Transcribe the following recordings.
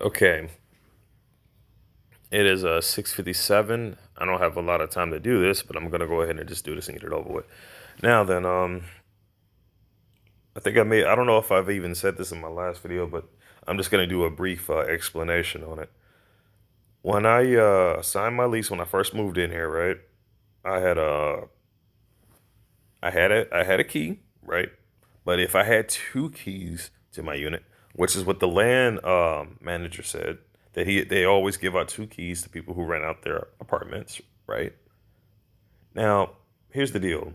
Okay, it is 6:57. I don't have a lot of time to do this, but I'm gonna go ahead and just do this and get it over with. Now then, I don't know if I've even said this in my last video, but I'm just gonna do a brief explanation on it. When I signed my lease when I first moved in here, right? I had a I had a key, right? But if I had two keys to my unit, which is what the land manager said, that they always give out two keys to people who rent out their apartments, right? Now, here's the deal.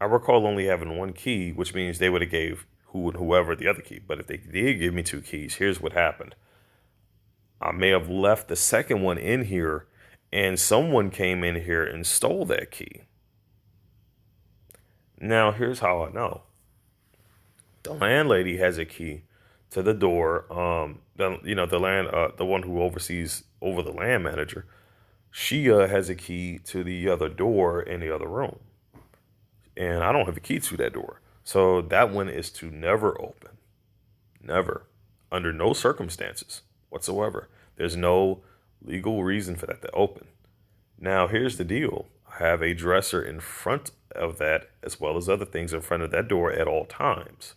I recall only having one key, which means they would have gave whoever the other key. But if they did give me two keys, here's what happened. I may have left the second one in here, and someone came in here and stole that key. Now, here's how I know. The landlady has a key to the door. The one who oversees over the land manager. She has a key to the other door in the other room, and I don't have a key to that door. So that one is to never open, never, under no circumstances whatsoever. There's no legal reason for that to open. Now, here's the deal. I have a dresser in front of that as well as other things in front of that door at all times.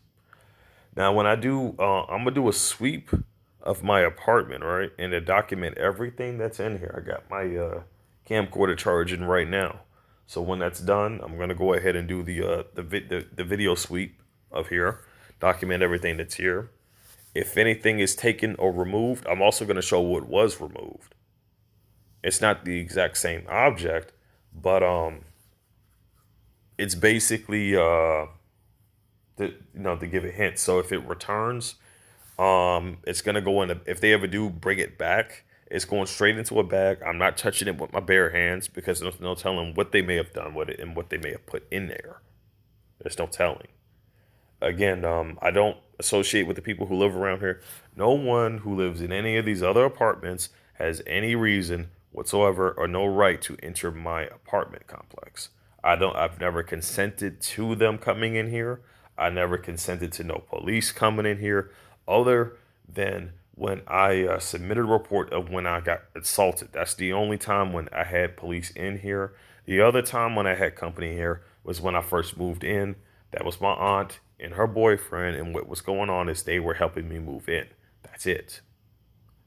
Now, when I'm gonna do a sweep of my apartment, right, and to document everything that's in here. I got my camcorder charging right now, so when that's done, I'm gonna go ahead and do the video sweep of here, document everything that's here. If anything is taken or removed, I'm also gonna show what was removed. It's not the exact same object, but it's basically to give a hint. So if it returns, it's gonna go in. If they ever do bring it back, it's going straight into a bag. I'm not touching it with my bare hands because there's no telling what they may have done with it and what they may have put in there. There's no telling. Again, I don't associate with the people who live around here. No one who lives in any of these other apartments has any reason whatsoever or no right to enter my apartment complex. I've never consented to them coming in here. I never consented to no police coming in here other than when I submitted a report of when I got assaulted. That's the only time when I had police in here. The other time when I had company here was when I first moved in. That was my aunt and her boyfriend, and what was going on is they were helping me move in. That's it.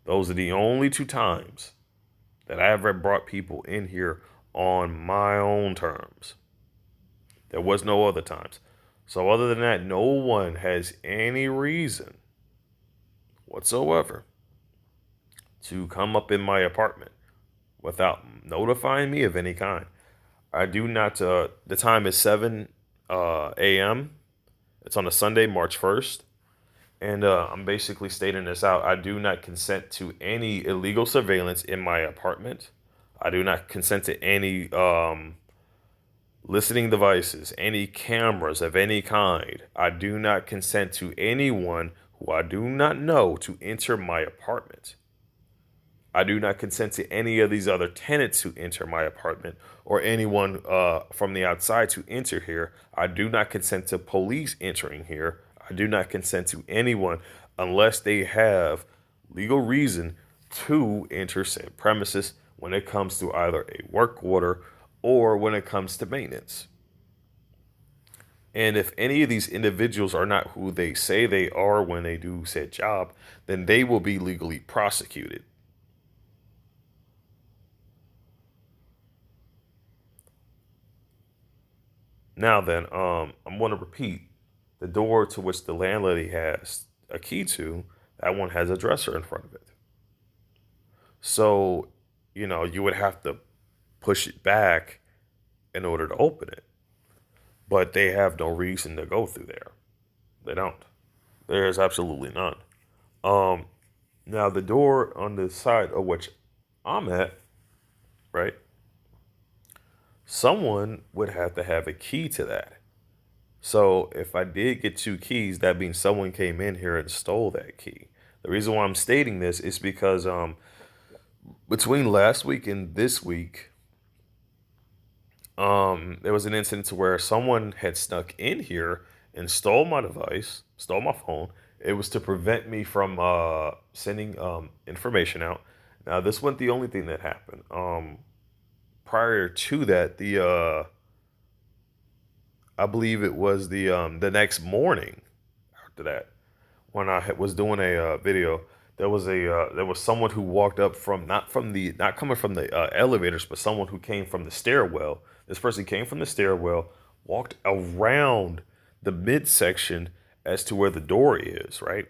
Those are the only two times that I ever brought people in here on my own terms. There was no other times. So other than that, no one has any reason whatsoever to come up in my apartment without notifying me of any kind. I do not. The time is 7 a.m. It's on a Sunday, March 1st. And I'm basically stating this out. I do not consent to any illegal surveillance in my apartment. I do not consent to any listening devices, any cameras of any kind. I do not consent to anyone who I do not know to enter my apartment. I do not consent to any of these other tenants who enter my apartment or anyone from the outside to enter here. I do not consent to police entering here. I do not consent to anyone unless they have legal reason to enter said premises when it comes to either a work order or when it comes to maintenance. And if any of these individuals are not who they say they are when they do said job, then they will be legally prosecuted. Now then, I'm going to repeat the door to which the landlady has a key to, that one has a dresser in front of it. So, you would have to push it back in order to open it. But they have no reason to go through there. They don't. There is absolutely none. Um, Now the door on the side of which I'm at, right? Someone would have to have a key to that. So if I did get two keys, that means someone came in here and stole that key. The reason why I'm stating this is because between last week and this week, there was an incident to where someone had snuck in here and stole my device, stole my phone, It was to prevent me from sending information out. Now, this wasn't the only thing that happened. Prior to that, I believe it was the next morning after that, when I was doing a video, there was someone who walked up from not coming from the elevators, but someone who came from the stairwell. This person came from the stairwell, walked around the midsection as to where the door is. Right,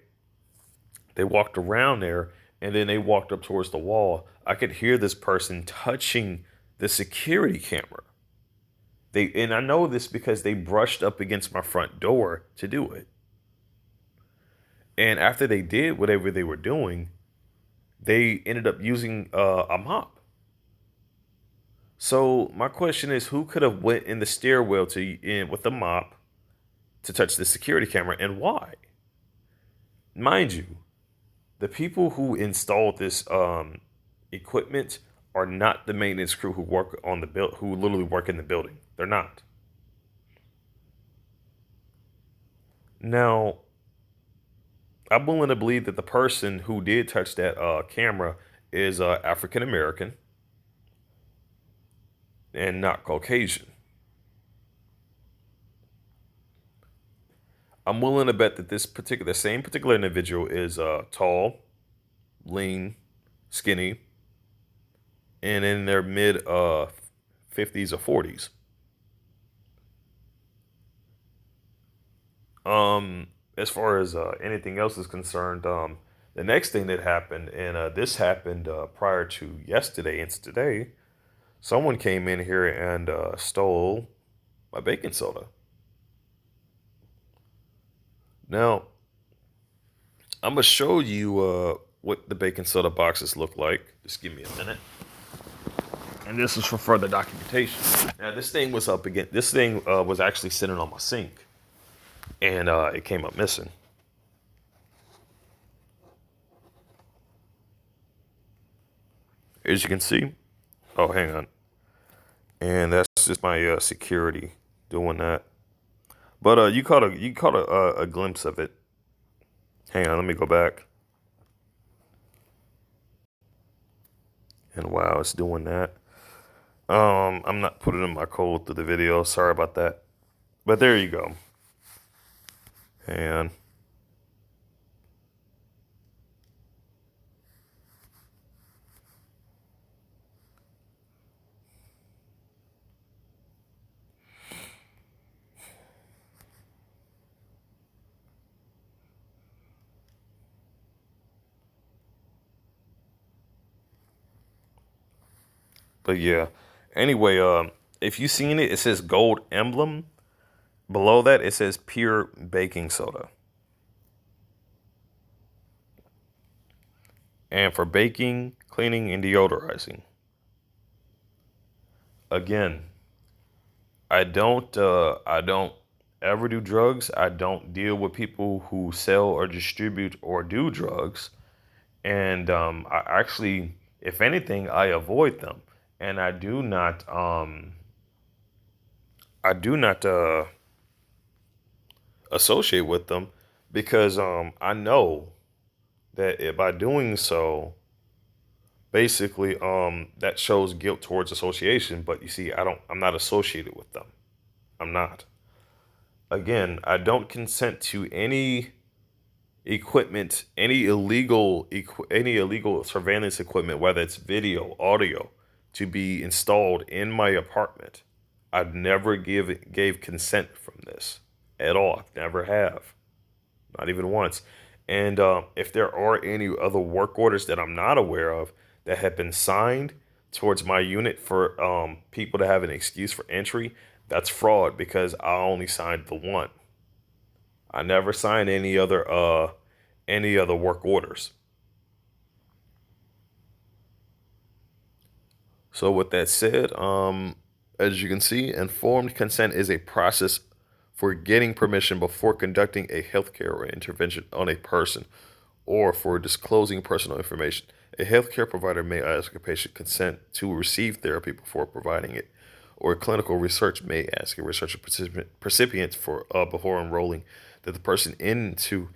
they walked around there, and then they walked up towards the wall. I could hear this person touching the security camera. And I know this because they brushed up against my front door to do it. And after they did whatever they were doing, they ended up using a mop. So my question is, who could have went in the stairwell to in with the mop to touch the security camera, and why? Mind you, the people who installed this equipment are not the maintenance crew who work on the build, who literally work in the building. They're not. Now, I'm willing to believe that the person who did touch that camera is African American and not Caucasian. I'm willing to bet that the same particular individual is tall, lean, skinny, and in their mid 50s or 40s. As far as anything else is concerned, the next thing that happened, and this happened prior to yesterday and today, someone came in here and stole my baking soda. Now, I'm gonna show you what the baking soda boxes look like. Just give me a minute. And this is for further documentation. Now, this thing was up again. This thing was actually sitting on my sink, and it came up missing. As you can see, oh, hang on, and that's just my security doing that. But you caught a glimpse of it. Hang on, let me go back. And wow, it's doing that. I'm not putting in my code through the video. Sorry about that. But there you go. And but yeah. Anyway, if you seen it, it says gold emblem. Below that, it says pure baking soda. And for baking, cleaning, and deodorizing. Again, I don't ever do drugs. I don't deal with people who sell or distribute or do drugs. And I actually, if anything, I avoid them. And I do not associate with them because I know that by doing so, basically that shows guilt towards association. But you see, I'm not associated with them. I'm not. Again, I don't consent to any equipment, any illegal surveillance equipment, whether it's video, audio, to be installed in my apartment. I've never gave consent from this at all. I've never have, not even once. And if there are any other work orders that I'm not aware of that have been signed towards my unit for people to have an excuse for entry, that's fraud because I only signed the one. I never signed any other work orders. So with that said, as you can see, informed consent is a process for getting permission before conducting a healthcare or intervention on a person or for disclosing personal information. A healthcare provider may ask a patient consent to receive therapy before providing it, or clinical research may ask a researcher recipient for before enrolling that the person into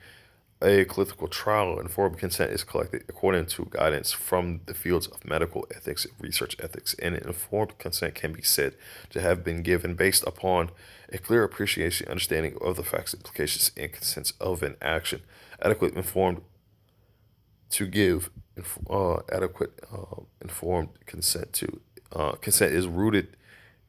A clinical trial, informed consent is collected according to guidance from the fields of medical ethics and research ethics, and informed consent can be said to have been given based upon a clear appreciation and understanding of the facts, implications, and consents of an action. Adequate informed to give adequate informed consent to consent is rooted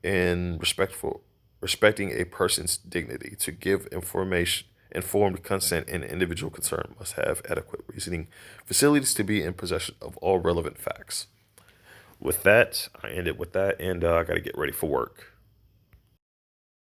in respecting a person's dignity. To give information informed consent, an individual concerned must have adequate reasoning facilities to be in possession of all relevant facts. With that, I end it with that, and I got to get ready for work.